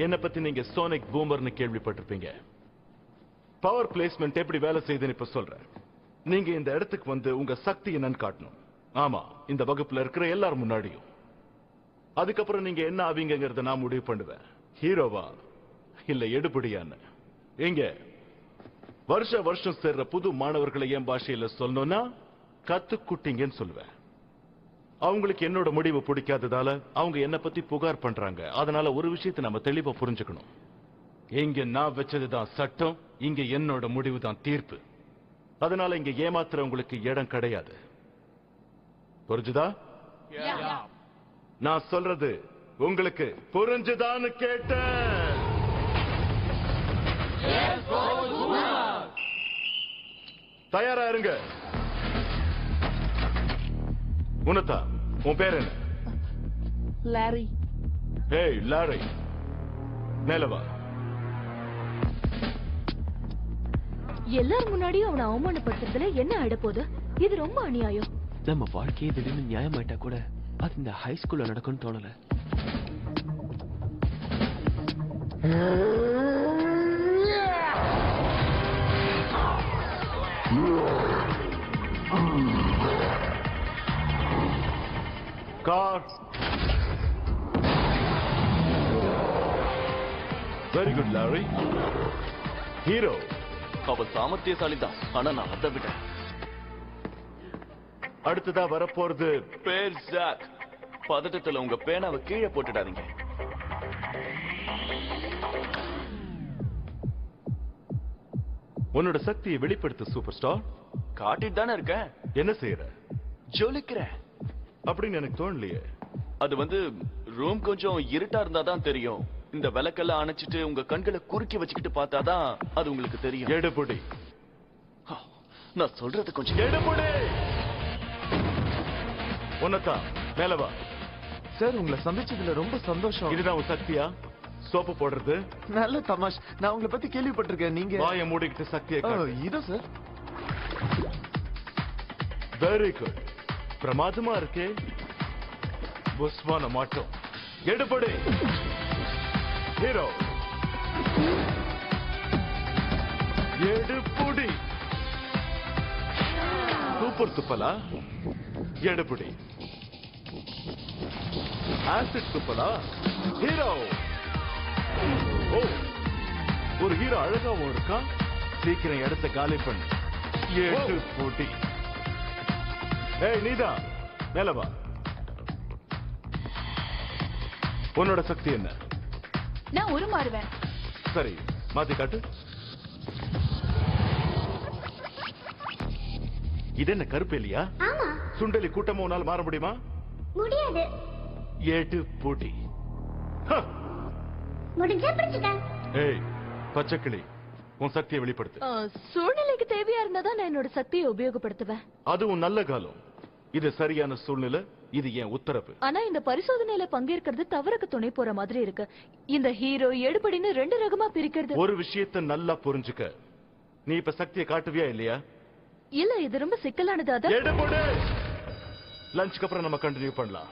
என்ன பத்தி நீங்க சோனிக் பூமர்னு கேள்விப்பட்டிருப்பீங்க. பவர் பிளேஸ்மெண்ட் எப்படி வேலை செய்யுதுன்னு இப்ப சொல்றேன். நீங்க இந்த இடத்துக்கு வந்து உங்க சக்தி என்னன்னு காட்டணும். ஆமா, இந்த வகுப்புல இருக்கிற எல்லாரும் முன்னாடியும். அதுக்கப்புறம் நீங்க என்ன ஆவீங்கிறத நான் முடிவு பண்ணுவேன். ஹீரோவா இல்ல எடுபடியான்னு. எங்க வருஷம் சேர்ற புது மாணவர்களை என் பாஷையில சொல்லணும்னா கத்துக்குட்டிங்கன்னு சொல்லுவேன். அவங்களுக்கு என்னோட முடிவு பிடிக்காததால அவங்க என்ன பத்தி புகார் பண்றாங்க. அதனால ஒரு விஷயத்தை நம்ம தெளிவா புரிஞ்சுக்கணும். இங்க நான் வச்சதுதான் சட்டம், இங்க என்னோட முடிவு தான் தீர்ப்பு. அதனால இங்க ஏமாத்துறவங்களுக்கு இடம் கிடையாது. புரிஞ்சுதா? நான் சொல்றது உங்களுக்கு புரிஞ்சுதான்னு கேட்டேன். தயாரா இருங்க. உனதா, உன் பேர் என்ன? லாரி. ஏய் லாரி, மேலவா. எல்லாரும் முன்னாடியும் அவனை அவமானப்படுத்துறதுல என்ன ஆயிட போகுது? இது ரொம்ப அநியாயம். நம்ம வாழ்க்கையே திடீர்னு நியாயமாயிட்டா கூட அது இந்த ஹை ஸ்கூல்ல நடக்கும்னு தோணல. Car. Very good lorry. Hero. அவ சாமர்த்தியசாலி தான், ஆனா நான் அதை விட. அடுத்ததா வரப்போறது பேர் ஜாக். பதட்டத்துல உங்க பேனாவை கீழே போட்டுடாதீங்க. உன்னோட சக்தியை வெளிப்படுத்த சூப்பர் ஸ்டார். காட்டிட்டு தானே இருக்கேன். என்ன செய்யற? ஜொலிக்கிறேன் அப்படின்னு எனக்கு தோணலையே. அது வந்து ரூம் கொஞ்சம் இருட்டா இருந்தாதான் தெரியும். இந்த விளக்கெல்லாம் அணைச்சிட்டு உங்க கண்களை குறுக்கி வச்சுக்கிட்டு பார்த்தாதான் அது உங்களுக்கு தெரியும். எடுபடி. நான் சொல்றது கொஞ்சம் எடுபடி. உன்னதா, மேலவா. சார், உங்களை சந்திச்சதுல ரொம்ப சந்தோஷம். இதுதான் உன் சக்தியா? சோப்பு போடுறது? நல்ல தமாஷ். நான் உங்களை பத்தி கேள்விப்பட்டிருக்கேன். நீங்க வாயை மூடிக்கிட்டு சக்தியை காட்டு. இதோ சார். Very good. பிரமாதமா இருக்கே. புஸ்வான மாட்டோம். எடுபடி. ஹீரோ. எடுபடி. சூப்பர் துப்பலா. எடுபடி. ஆசிட் துப்பலா. ஹீரோ. ஓ, ஒரு ஹீரோ அழகாவும் இருக்கா. சீக்கிரம் இடத்தை காலி பண்ணு. எடுபடி. ஏய் நீதா, மேலவா. உன்னோட சக்தி என்ன? நான் உருமாறுவேன். சரி, மாத்தி காட்டு. இது என்ன கருப்பேலியா? ஆமா. சுண்டலி கூட்டமா உன்னால் மாற முடியுமா? முடியாது. ஏட்டு பூட்டி. முடிஞ்சா பிடிச்சிட்டேன். ஏய் பச்சைக்கிளி, உன் சக்தியை வெளிப்படுத்து. சூழ்நிலைக்கு தேவையா இருந்தாதான் நான் என்னோட சக்தியை உபயோகப்படுத்துவேன். அதுவும் நல்ல காலம். இது சரியான சூழ்நிலை. இது என் உத்தரவு. ஆனா இந்த பரிசோதனையில பங்கேற்கிறது தவறுக்கு துணை போற மாதிரி இருக்கு. இந்த ஹீரோ எடுபடின்னு ரெண்டு ரகமா பிரிக்கிறது. ஒரு விஷயத்தை நல்லா புரிஞ்சுக்க. நீ இப்ப சக்தியை காட்டுவியா இல்லையா? இல்ல, இது ரொம்ப சிக்கலானது. எடுபடி. லஞ்சுக்கு அப்புறம் நம்ம கண்டினியூ பண்ணலாம்.